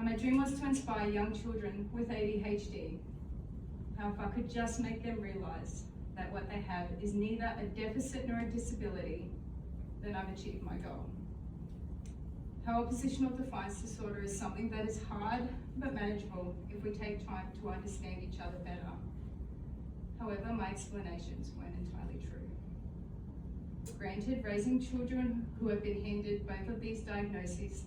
my dream was to inspire young children with ADHD. How if I could just make them realise that what they have is neither a deficit nor a disability, then I've achieved my goal. How oppositional defiance disorder is something that is hard but manageable if we take time to understand each other better. However, my explanations weren't entirely true. Granted, raising children who have been handed both of these diagnoses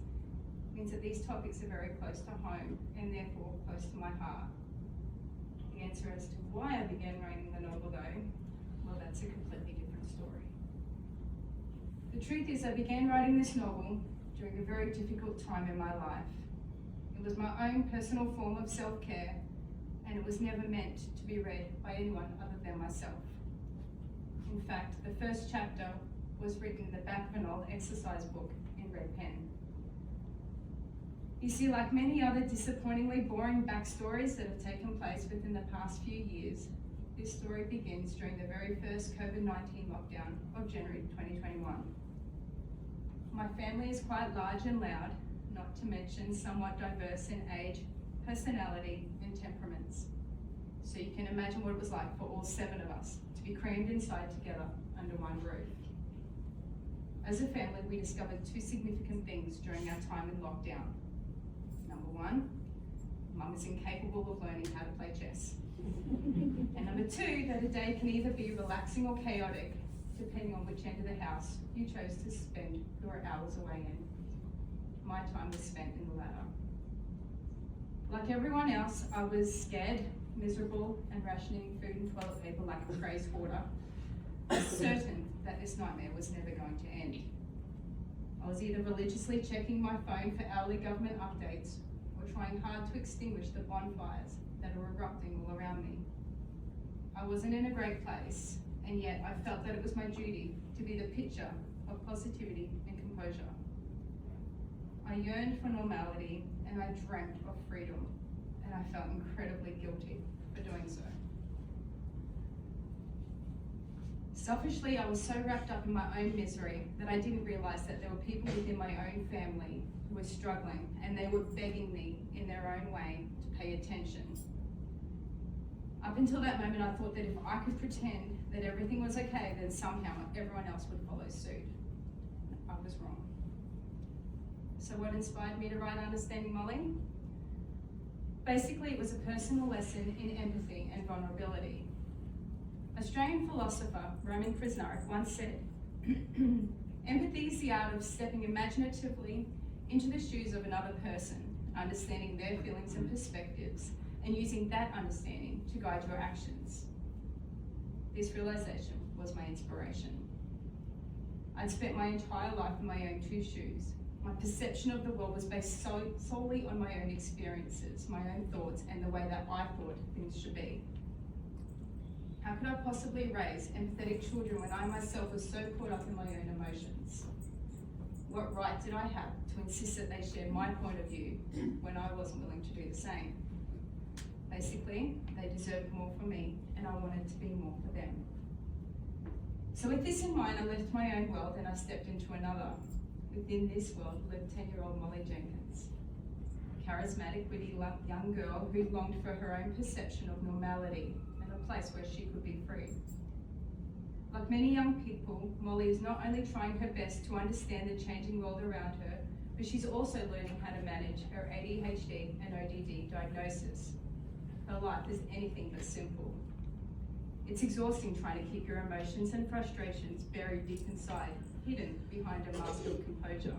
means that these topics are very close to home and therefore close to my heart. The answer as to why I began writing the novel though, well, that's a completely different story. The truth is I began writing this novel during a very difficult time in my life. It was my own personal form of self-care, and it was never meant to be read by anyone other than myself. In fact, the first chapter was written in the back of an old exercise book in red pen. You see, like many other disappointingly boring backstories that have taken place within the past few years, this story begins during the very first COVID-19 lockdown of January 2021. My family is quite large and loud, not to mention somewhat diverse in age, personality, and temperaments. So you can imagine what it was like for all 7 of us to be crammed inside together under one roof. As a family, we discovered 2 significant things during our time in lockdown. Number 1, Mum is incapable of learning how to play chess. And number 2, that a day can either be relaxing or chaotic, depending on which end of the house you chose to spend your hours away in. My time was spent in the latter. Like everyone else, I was scared, miserable, and rationing food and toilet paper like a crazed hoarder, certain that this nightmare was never going to end. I was either religiously checking my phone for hourly government updates or trying hard to extinguish the bonfires that are erupting all around me. I wasn't in a great place, and yet I felt that it was my duty to be the picture of positivity and composure. I yearned for normality, and I dreamt of freedom, and I felt incredibly guilty for doing so. Selfishly, I was so wrapped up in my own misery that I didn't realise that there were people within my own family who were struggling, and they were begging me in their own way to pay attention. Up until that moment, I thought that if I could pretend that everything was okay, then somehow everyone else would follow suit. I was wrong. So what inspired me to write Understanding Molly? Basically, it was a personal lesson in empathy and vulnerability. Australian philosopher Roman Krznaric once said, empathy is the art of stepping imaginatively into the shoes of another person, understanding their feelings and perspectives, and using that understanding to guide your actions. This realization was my inspiration. I'd spent my entire life in my own 2 shoes. My perception of the world was based solely on my own experiences, my own thoughts, and the way that I thought things should be. How could I possibly raise empathetic children when I myself was so caught up in my own emotions? What right did I have to insist that they shared my point of view when I wasn't willing to do the same? Basically, they deserved more from me, and I wanted to be more for them. So with this in mind, I left my own world and I stepped into another. Within this world lived 10-year-old Molly Jenkins, a charismatic, witty young girl who longed for her own perception of normality and a place where she could be free. Like many young people, Molly is not only trying her best to understand the changing world around her, but she's also learning how to manage her ADHD and ODD diagnosis. Her life is anything but simple. It's exhausting trying to keep your emotions and frustrations buried deep inside, hidden behind a mask of composure.